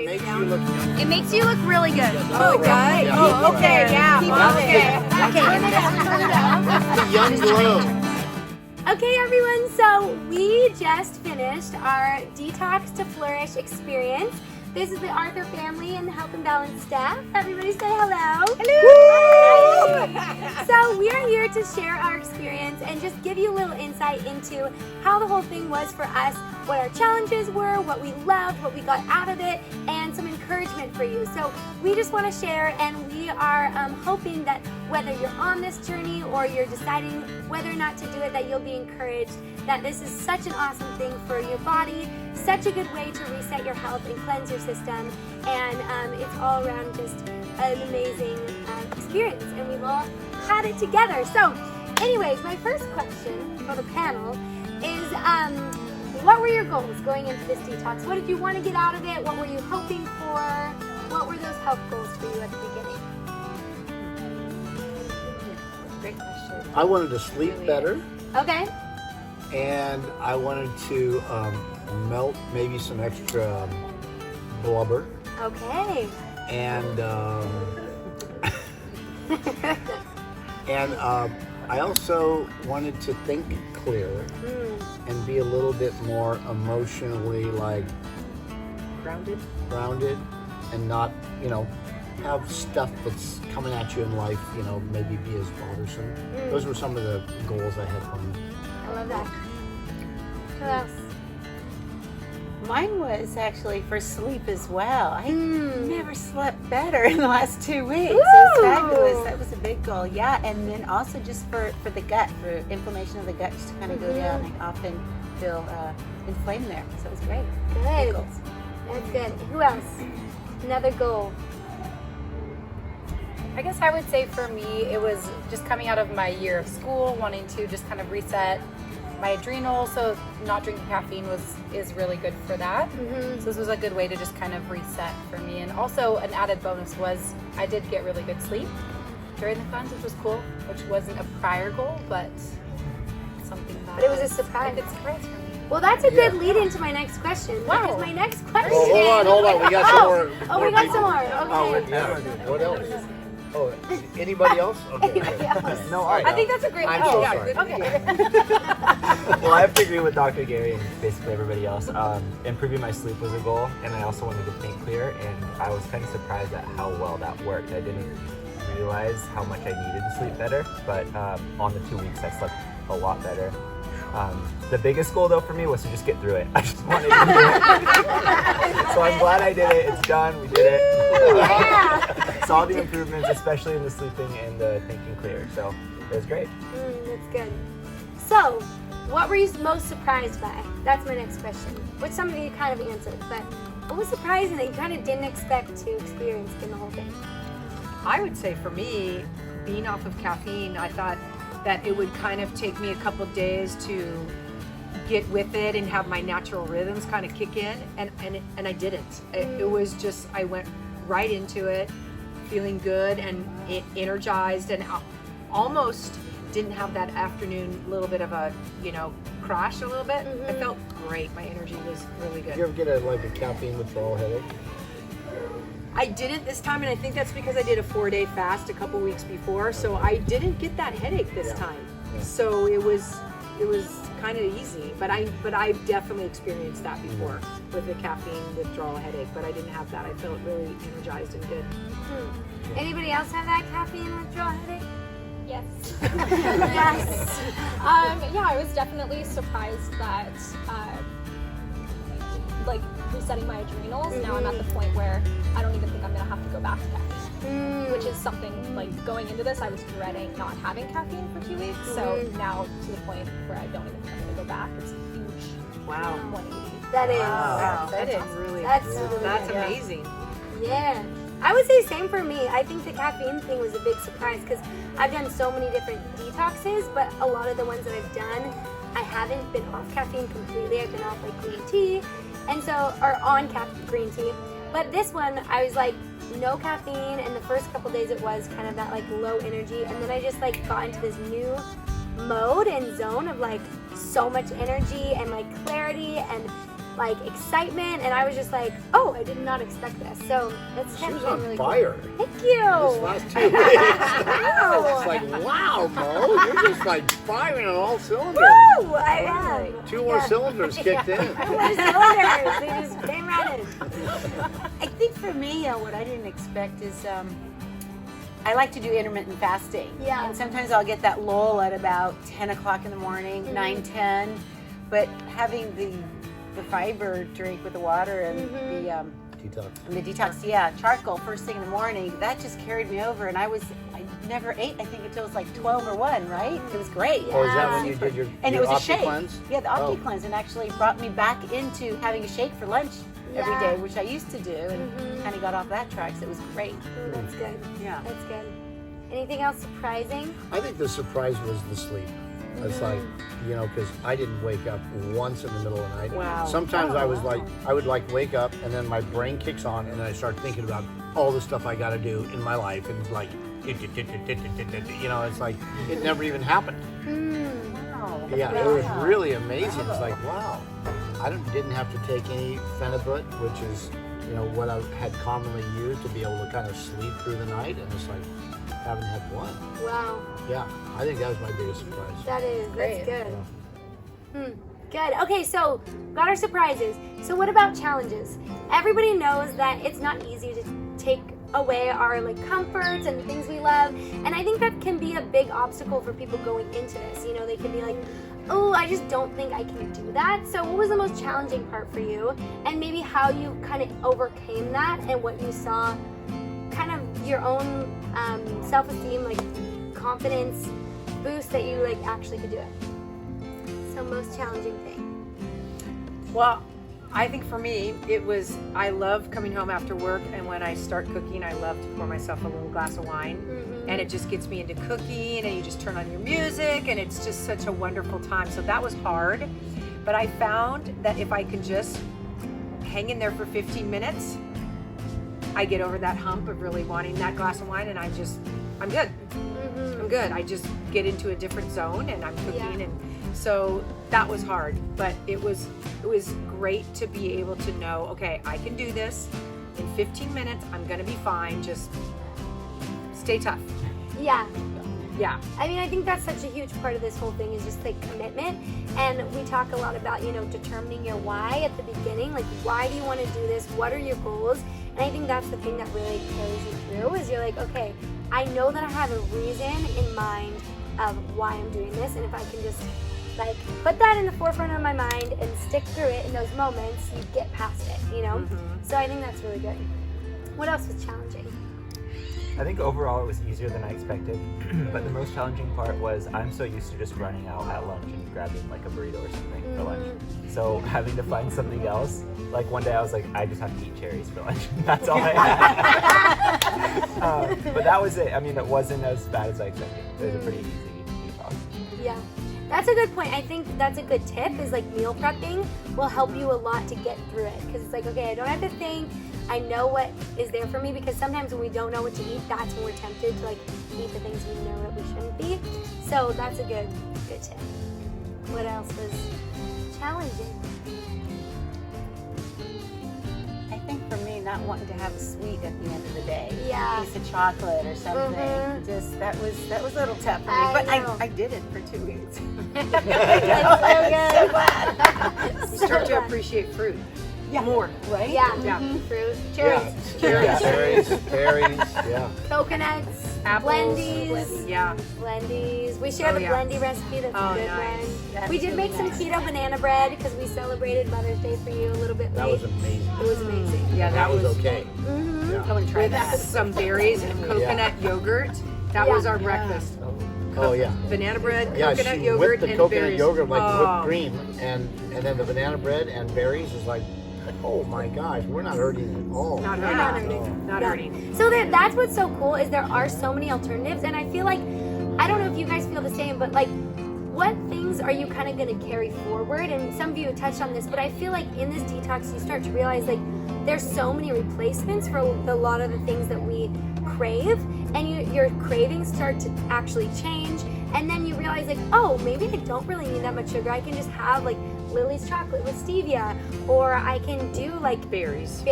Makes you look young. It makes you look really good. Oh, it does? Oh, okay, yeah. The young glow. Okay, everyone, so we just finished our Detox to Flourish experience. This is the Arthur family and the Health and Balance staff. Everybody say hello. Hello. So we are here to share our experience and just give you a little insight into how the whole thing was for us, what our challenges were, what we loved, what we got out of it, and some encouragement for you. So we just want to share, and we are hoping that whether you're on this journey or you're deciding whether or not to do it, that you'll be encouraged that this is such an awesome thing for your body, such a good way to reset your health and cleanse your system, and it's all around just an amazing experience, and we've all had it together. So anyways, my first question for the panel is what were your goals going into this detox? What did you want to get out of it? What were you hoping for? What were those health goals for you at the beginning? Great question. I wanted to sleep better, Okay. and I wanted to melt maybe some extra blubber, Okay. and I also wanted to think clearer and be a little bit more emotionally grounded and not, have stuff that's coming at you in life, maybe be as bothersome. Those were some of the goals I had planned. I love that. What else? Mine was actually for sleep as well. I never slept better in the last 2 weeks. It was fabulous. That was a big goal. Yeah, and then also just for the gut, for inflammation of the gut, just to kind of go down. I often feel inflamed there, so it was great. Big Good. goals. That's good. Who else? Another goal. I guess I would say for me, it was just coming out of my year of school, wanting to just kind of reset my adrenals. So not drinking caffeine is really good for that. So this was a good way to just kind of reset for me. And also an added bonus was I did get really good sleep during the cleanse, which was cool, which wasn't a prior goal, but something that But it was a surprise. a good surprise for me. Well, that's a good lead into my next question. Wow. Because my next question. Oh, hold on. We got some more. Oh, we got some more. Oh, Okay. yeah. What else? Oh, anybody else? Okay. Anybody else? No, I think that's a great I'm oh, so yeah, sorry. good. Okay. well, I have to agree with Dr. Gary and basically everybody else. Improving my sleep was a goal, and I also wanted to think clear, and I was kind of surprised at how well that worked. I didn't realize how much I needed to sleep better, but on the 2 weeks I slept a lot better. The biggest goal though for me was to just get through it. I just wanted to do it. So I'm glad I did it. It's done. We did it. Saw the improvements, especially in the sleeping and the thinking clear. So it was great. That's good. So, what were you most surprised by? That's my next question. Which some of you kind of answered, but what was surprising that you kind of didn't expect to experience in the whole thing? I would say for me, being off of caffeine, I thought that it would kind of take me a couple days to get with it and have my natural rhythms kind of kick in, and I didn't. It was just, I went right into it, feeling good and energized, and almost didn't have that afternoon little bit of a, crash a little bit. I felt great. My energy was really good. You ever get a caffeine withdrawal headache? I didn't this time, and I think that's because I did a 4-day fast a couple weeks before, so I didn't get that headache this time. Yeah. So it was kind of easy, but I've definitely experienced that before with the caffeine withdrawal headache, but I didn't have that. I felt really energized and good. Anybody else have that caffeine withdrawal headache? Yes. Yes. Yeah, I was definitely surprised that, resetting my adrenals. Now I'm at the point where I don't even think I'm gonna have to go back to caffeine, which is something going into this, I was dreading not having caffeine for 2 weeks. So now to the point where I don't even think I'm gonna go back. It's a huge Wow. 180. That is. Wow, That's that's yeah. amazing. Yeah. I would say same for me. I think the caffeine thing was a big surprise because I've done so many different detoxes, but a lot of the ones that I've done, I haven't been off caffeine completely. I've been off green tea, and so, or on green tea. But this one, I was no caffeine, and the first couple days it was kind of that low energy, and then I just got into this new mode and zone of so much energy and clarity, and like excitement, and I was just like, oh, I did not expect this. So it's She was been on really fire. Cool. Thank you. This last 2 weeks. It's like, wow, Bo, you're just like firing on all cylinders. Woo! I am. 2 more cylinders kicked in. 2 more cylinders. They just came running. I think for me, what I didn't expect is I like to do intermittent fasting. Yeah. And sometimes I'll get that lull at about 10 o'clock in the morning, 9, 10. But having the fiber drink with the water and Detox. the detox, charcoal first thing in the morning, that just carried me over. And I never ate, I think, until it was like 12 or 1, right? It was great. Oh, is that when you did your And your it was a Opti shake. cleanse? Yeah, the Opti cleanse, and actually brought me back into having a shake for lunch every Yeah. day, which I used to do, and kind of got off that track, so it was great. Ooh, that's good. Yeah. That's good. Anything else surprising? I think the surprise was the sleep. It's like, you know, because I didn't wake up once in the middle of the night. Wow. Sometimes I would like wake up and then my brain kicks on and then I start thinking about all the stuff I got to do in my life, and it's like, you know, it's like it never even happened. Wow. Yeah, it was really amazing. It's like, wow, I didn't have to take any Phenibut, which is, you know, what I had commonly used to be able to kind of sleep through the night, and it's like, haven't had one. Wow. Yeah, I think that was my biggest surprise. That is. Great. That's good. Good. Okay, so got our surprises. So what about challenges? Everybody knows that it's not easy to take away our like comforts and the things we love, and I think that can be a big obstacle for people going into this. You know, they can be like, oh, I just don't think I can do that. So what was the most challenging part for you, and maybe how you kind of overcame that, and what you saw kind of your own self-esteem, like confidence boost that you like actually could do it. So most challenging thing. Well, I think for me, it was, I love coming home after work, and when I start cooking, I love to pour myself a little glass of wine, and it just gets me into cooking, and you just turn on your music, and it's just such a wonderful time. So that was hard, but I found that if I could just hang in there for 15 minutes, I get over that hump of really wanting that glass of wine, and I'm good. I'm good. I just get into a different zone, and I'm cooking, and so that was hard, but it was great to be able to know, okay, I can do this. In 15 minutes, I'm gonna be fine. Just stay tough. Yeah. Yeah. I mean, I think that's such a huge part of this whole thing is just like commitment. And we talk a lot about, you know, determining your why at the beginning. Like, why do you want to do this? What are your goals? And I think that's the thing that really carries you through is you're like, okay, I know that I have a reason in mind of why I'm doing this. And if I can just like put that in the forefront of my mind and stick through it in those moments, you get past it, you know? So I think that's really good. What else was challenging? I think overall it was easier than I expected, but the most challenging part was I'm so used to just running out at lunch and grabbing like a burrito or something for lunch. So having to find something else, like one day I was like, I just have to eat cherries for lunch. That's all I had. But that was it. I mean, it wasn't as bad as I expected. It was a pretty easy detox. Yeah. That's a good point. I think that's a good tip is like meal prepping will help you a lot to get through it. Because it's like, okay, I don't have to think. I know what is there for me, because sometimes when we don't know what to eat, that's when we're tempted to like eat the things we know that we shouldn't be. So that's a good tip. What else was challenging? I think for me, not wanting to have a sweet at the end of the day. Yeah. A piece of chocolate or something. Just that was a little tough for me. I But know. I did it for 2 weeks. That's You so start to good. appreciate fruit more, right? Yeah. Yeah. Fruit, Yeah, cherries, berries, yeah. coconuts, Apples. blendies. Yeah. Blendies. We shared Oh, a yeah. blendy recipe. That's Oh, a good nice. one. That's We did really make some nice. keto banana bread because we celebrated Mother's Day for you a little bit That late. was amazing. It was amazing. Yeah, That was okay. Mm-hmm. Yeah. Go and try With that. some berries and coconut yogurt. That was our Yeah. breakfast. Oh yeah. Banana bread, Yeah, coconut she yogurt, whipped the and coconut berries. yogurt like Oh. whipped cream, and then the banana bread and berries is like, oh my gosh, we're not hurting at all. Not We're not hurting. hurting. Not Yeah. hurting. So that's what's so cool is there are so many alternatives, and I feel like, I don't know if you guys feel the same, but like, what things are you kind of going to carry forward? And some of you touched on this, but I feel like in this detox, you start to realize like there's so many replacements for a lot of the things that we crave, and your cravings start to actually change, and then you realize like, oh, maybe I don't really need that much sugar. I can just have like Lily's chocolate with stevia, or I can do like Berries.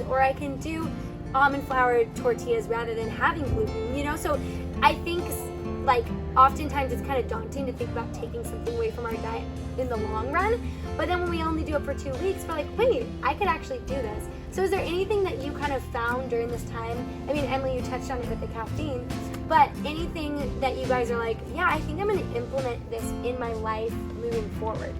or I can do almond flour tortillas rather than having gluten, you know? So I think like oftentimes it's kind of daunting to think about taking something away from our diet in the long run, but then when we only do it for 2 weeks, we're like, wait, I could actually do this. So is there anything that you kind of found during this time? I mean, Emily, you touched on it with the caffeine, but anything that you guys are like, yeah, I think I'm going to implement this in my life moving forward?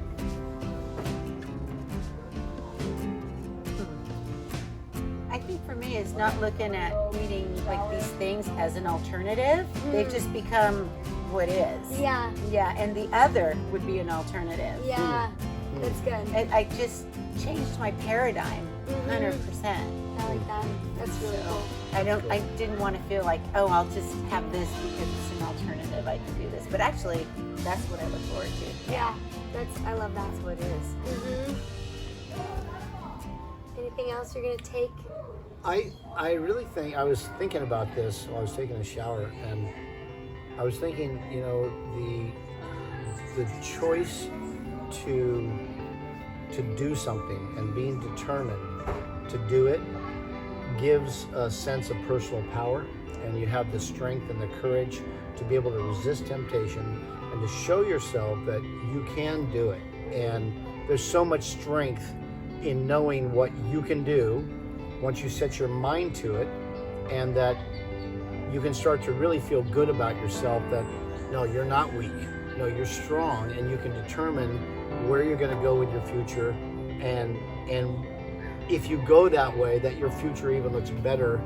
I think for me is not looking at eating like these things as an alternative. They've just become what is. Yeah. Yeah, and the other would be an alternative. Yeah, that's good. And I just changed my paradigm 100%. I like that. That's really cool. I didn't want to feel like, oh, I'll just have this because it's an alternative. I can do this. But actually, that's what I look forward to. Yeah, I love that. That's what it is. Anything else you're going to take? I really think, I was thinking about this while I was taking a shower, and I was thinking, you know, the choice to do something and being determined to do it gives a sense of personal power, and you have the strength and the courage to be able to resist temptation and to show yourself that you can do it. And there's so much strength in knowing what you can do once you set your mind to it, and that you can start to really feel good about yourself, that no, you're not weak, no, you're strong, and you can determine where you're going to go with your future, and if you go that way, that your future even looks better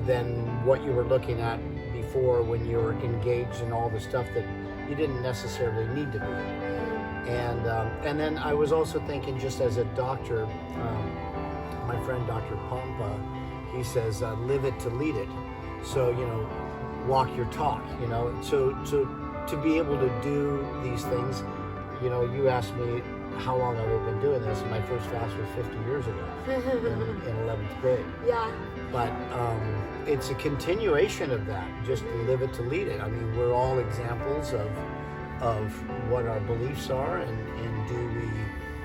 than what you were looking at before, when you were engaged in all the stuff that you didn't necessarily need to be. And then I was also thinking, just as a doctor, my friend Dr. Pompa, he says, live it to lead it. So, you know, walk your talk, you know. So to be able to do these things, you know, you asked me how long I've been doing this, and my first fast was 50 years ago in 11th grade. Yeah. But it's a continuation of that, just live it to lead it. I mean, we're all examples of what our beliefs are, and do we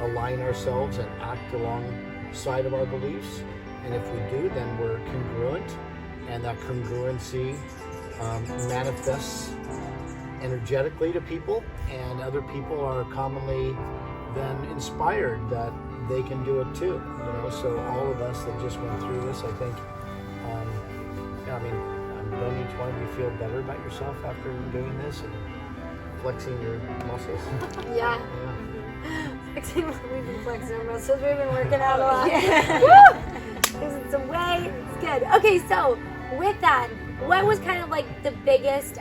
align ourselves and act alongside of our beliefs? And if we do, then we're congruent, and that congruency manifests energetically to people, and other people are commonly then inspired that they can do it too. You know, so all of us that just went through this, I think, I mean, don't each one of you feel better about yourself after doing this and flexing your muscles? Yeah. We've been flexing our muscles. We've been working out a lot. Losing some weight. It's good. Okay, so with that, what was kind of like the biggest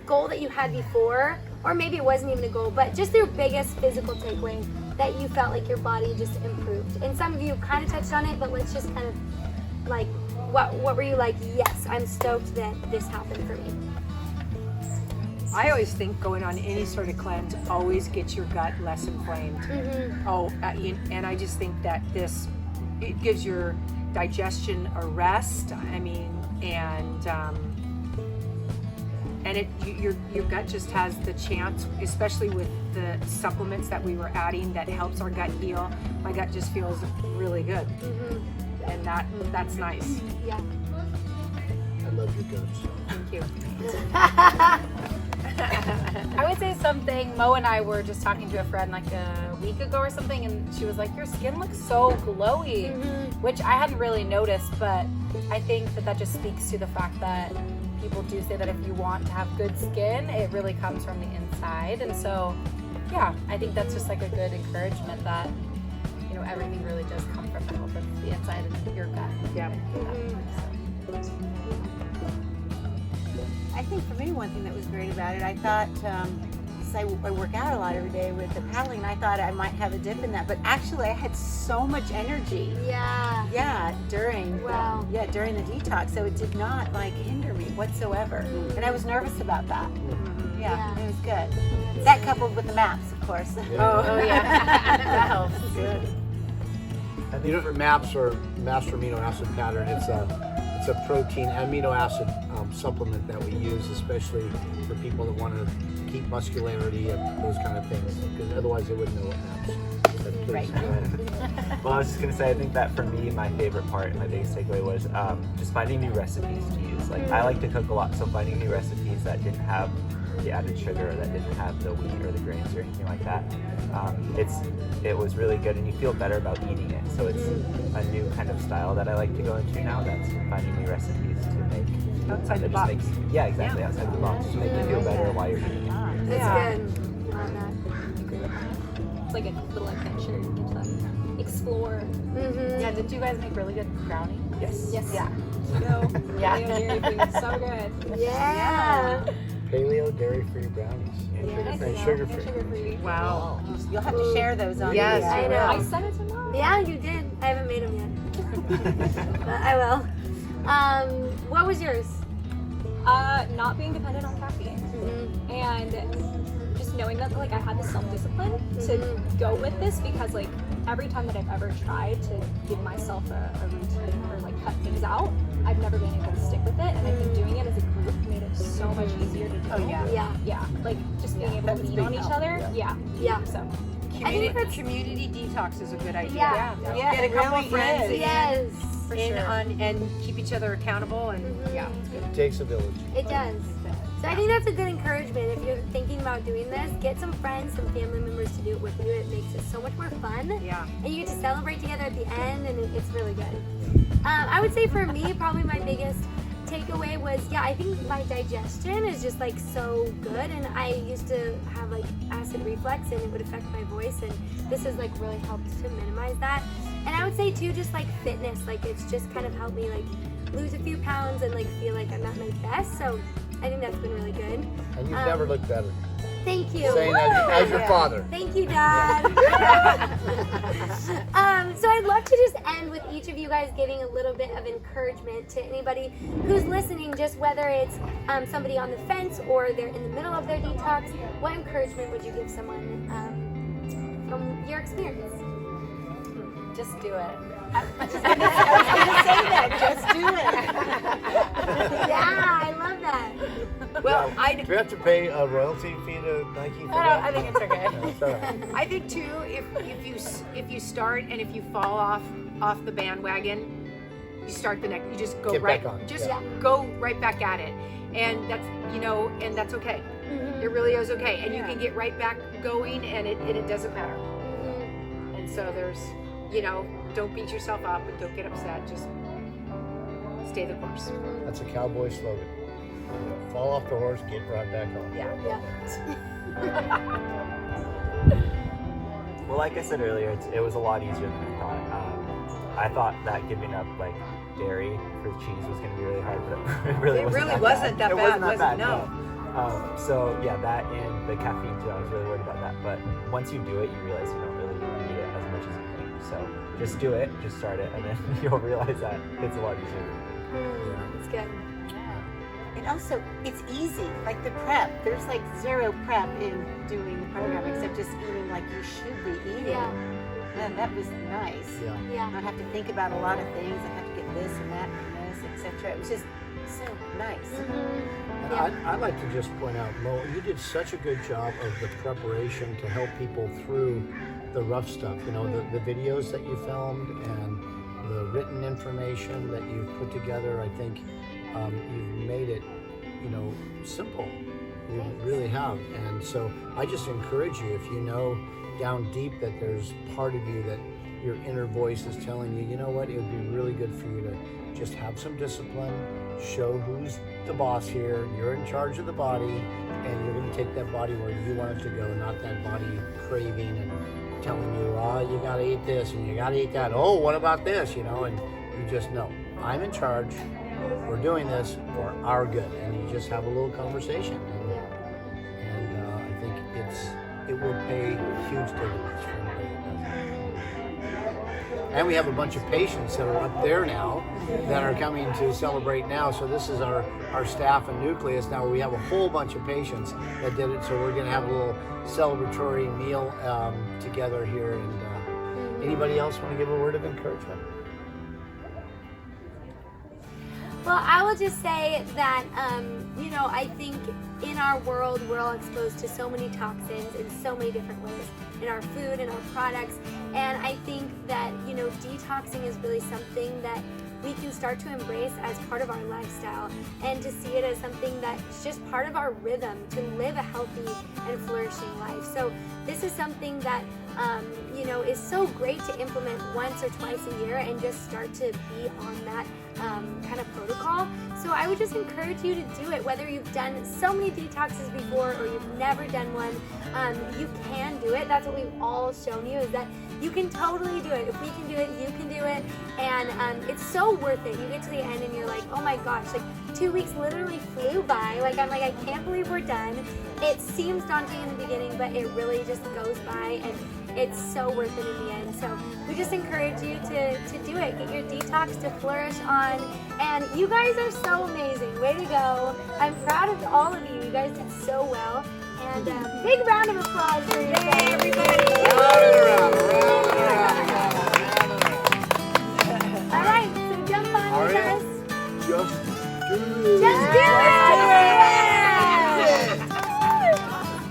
goal that you had before? Or maybe it wasn't even a goal, but just your biggest physical takeaway that you felt like your body just improved. And some of you kind of touched on it, but let's just kind of like, what were you like, yes, I'm stoked that this happened for me? I always think going on any sort of cleanse always gets your gut less inflamed. And I just think that it gives your digestion a rest. I mean, and your gut just has the chance, especially with the supplements that we were adding that helps our gut heal. My gut just feels really good, and that's nice. Yeah. I love your guts. Thank you. I would say something. Mo and I were just talking to a friend like a week ago or something, and she was like, your skin looks so glowy, which I hadn't really noticed, but I think that just speaks to the fact that people do say that if you want to have good skin, it really comes from the inside. And so, yeah, I think that's just like a good encouragement that, you know, everything really does come from the inside and your gut. Yeah. I think for me, one thing that was great about it, I thought, I work out a lot every day with the paddling, and I thought I might have a dip in that, but actually I had so much energy. Yeah. Yeah, during during the detox, so it did not like hinder me whatsoever, and I was nervous about that. Yeah, it was good. That coupled with the maps, of course. Yeah. Oh yeah, that helps. Good. You know, MAPS, or Master Amino Acid Pattern, it's a protein amino acid supplement that we use, especially for people that want to keep muscularity and those kind of things, because otherwise they wouldn't know what MAPS. please right. go ahead. Well, I was just gonna say, I think that for me, my favorite part and my biggest takeaway was just finding new recipes to use. Like, I like to cook a lot, so finding new recipes that didn't have the added sugar, or that didn't have the wheat or the grains or anything like that. It was really good, and you feel better about eating it. So it's a new kind of style that I like to go into now. That's finding new recipes to make Outside the that just box. make you, yeah, exactly, outside the box, to make you feel better while you're eating it. That's Yeah. good. Love that. It's like a little adventure. You get to explore. Mm-hmm. Yeah, did you guys make really good brownie? Yes. Yes. Yeah. No. Yeah. Dairy food. So good. Yeah. Paleo dairy-free brownies and Yes. sugar-free. Sugar-free. Wow. You'll have to share those on Yes, the, I know. I sent it to Mom. Yeah, you did. I haven't made them yet. But I will. What was yours? Not being dependent on caffeine. Mm-hmm. And just knowing that like I had the self-discipline to go with this, because like every time that I've ever tried to give myself a routine or like cut things out, I've never been able to stick with it. And I think doing it as a group made it so much easier to do. Oh, yeah. Yeah. Yeah, like just being able That's to lean big on each help, other. Yeah. Yeah. So Community detox is a good idea. Yeah. Yeah, Get a it couple really friends is. in, Yes. For in sure. on and keep each other accountable, and yeah, it's good. It takes a village. It does. So I think that's a good encouragement. If you're thinking about doing this, get some friends, some family members to do it with you. It makes it so much more fun. Yeah. And you get to celebrate together at the end, and it's really good. I would say for me, probably my biggest takeaway was, I think my digestion is just like so good, and I used to have like acid reflux, and it would affect my voice, and this has like really helped to minimize that. And I would say too, just like fitness, like it's just kind of helped me like lose a few pounds and like feel like I'm at my best. So I think that's been really good. And you've never looked better. Thank you. Saying as your father. Thank you, Dad. So I'd love to just end with each of you guys giving a little bit of encouragement to anybody who's listening, just whether it's somebody on the fence or they're in the middle of their detox. What encouragement would you give someone from your experience? Just do it. Just do it. Yeah, I love that. Well, Do we have to pay a royalty fee to Nike for that? I think it's okay. No, it's all right. I think too, if you start and if you fall off the bandwagon, you start the next. You just go Get right. back on it, Just yeah. go right back at it, and that's and that's okay. It really is okay, and you can get right back going, and it doesn't matter. And so there's, don't beat yourself up and don't get upset. Just stay the course. That's a cowboy slogan. Fall off the horse, get right back on. Yeah. Well, like I said earlier, it was a lot easier than I thought. I thought that giving up like dairy for cheese was going to be really hard, but it really wasn't that bad. It wasn't that bad, no. So yeah, that and the caffeine too. I was really worried about that, but once you do it, you realize you don't really need it as much as you think. So just do it, just start it, and then you'll realize that it's a lot easier. It's good. And also, it's easy. Like the prep, there's like zero prep in doing the program except just eating like you should be eating. Yeah. And that was nice. Yeah. Yeah. Not have to think about a lot of things. I have to get this and that and this, etc. It was just so nice. And I'd like to just point out, Mo, you did such a good job of the preparation to help people through the rough stuff. The videos that you filmed and the written information that you've put together. I think you've made it, simple. You really have. And so I just encourage you, if you know down deep that there's part of you that your inner voice is telling you, you know what, it would be really good for you to just have some discipline, show who's the boss here, you're in charge of the body, and you're going to take that body where you want it to go, not that body craving and telling you, you got to eat this and you got to eat that. Oh, what about this? And you just know, I'm in charge. We're doing this for our good, and you just have a little conversation, and I think it will pay huge dividends for anybody that does it. And we have a bunch of patients that are up there now that are coming to celebrate now. So this is our staff and nucleus. Now we have a whole bunch of patients that did it, so we're going to have a little celebratory meal together here. And anybody else want to give a word of encouragement? Well, I will just say that, you know, I think in our world, we're all exposed to so many toxins in so many different ways in our food and our products. And I think that, you know, detoxing is really something that we can start to embrace as part of our lifestyle and to see it as something that's just part of our rhythm to live a healthy and flourishing life. So this is something that, you know, is so great to implement once or twice a year and just start to be on that kind of protocol. So I would just encourage you to do it, whether you've done so many detoxes before or you've never done one. You can do it. That's what we've all shown you, is that you can totally do it. If we can do it, you can do it. And it's so worth it. You get to the end and you're like, oh my gosh, like 2 weeks literally flew by. Like I'm like, I can't believe we're done. It seems daunting in the beginning, but it really just goes by and it's so worth it in the end. So we just encourage you to do it. Get your Detox to Flourish on. And you guys are so amazing. Way to go. I'm proud of all of you. You guys did so well. And big round of applause for you. Yay, everybody. All right, so jump on with us. Just do it. Just do it.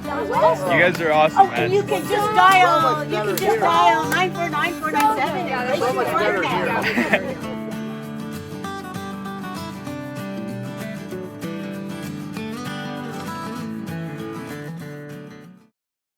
That was awesome. You guys are awesome, man. You can just dial 949-4997. So much better here.